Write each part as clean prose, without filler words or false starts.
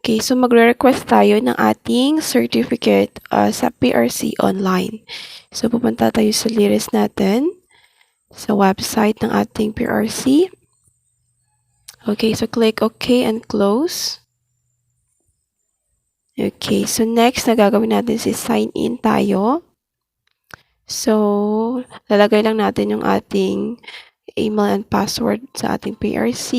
Okay, so magre-request tayo ng ating certificate sa PRC online. So pupunta tayo sa liris natin, sa website ng ating PRC. Okay, so click OK and close. Okay, so next na gagawin natin is sign in tayo. So, lalagay lang natin yung ating email and password sa ating PRC.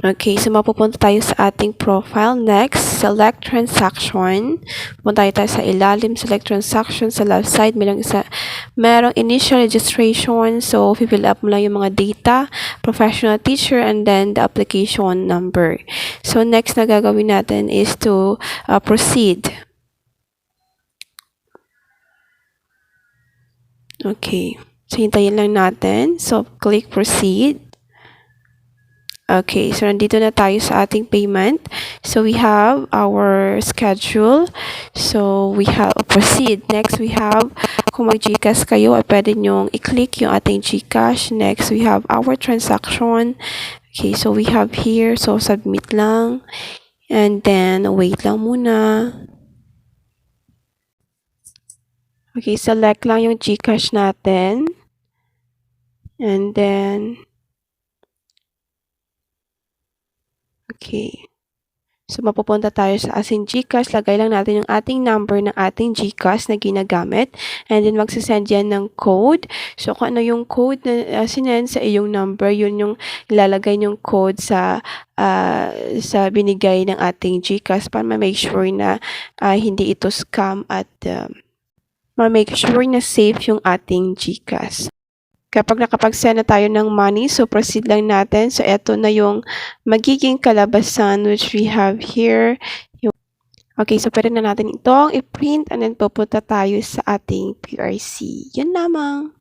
Okay, so mapupunta tayo sa ating profile. Next, select transaction. Punta tayo sa ilalim, select transaction. Sa left side, merong initial registration. So, fill up mo lang yung mga data, professional teacher, and then the application number. So, next na gagawin natin is to proceed. Okay, so hintayin lang natin. So, click proceed. Okay, so nandito na tayo sa ating payment. So we have our schedule. So we have proceed. Next we have kung mag-GCash kayo ay pwede nyong i-click yung ating GCash. Next we have our transaction. Okay, so we have here. So submit lang. And then wait lang muna. Okay, select lang yung GCash natin. And then okay. So, mapupunta tayo sa ating GCash. Lagay lang natin yung ating number ng ating GCash na ginagamit. And then, magsasend yan ng code. So, kung ano yung code na sinend sa iyong number, yun yung ilalagay yung code sa binigay ng ating GCash para ma-make sure na hindi ito scam at ma-make sure na safe yung ating GCash. Kapag nakapag-send na tayo ng money, so proceed lang natin. So, eto na yung magiging kalabasan which we have here. Okay, so pwede na natin itong i-print and then pupunta tayo sa ating PRC. Yun lamang.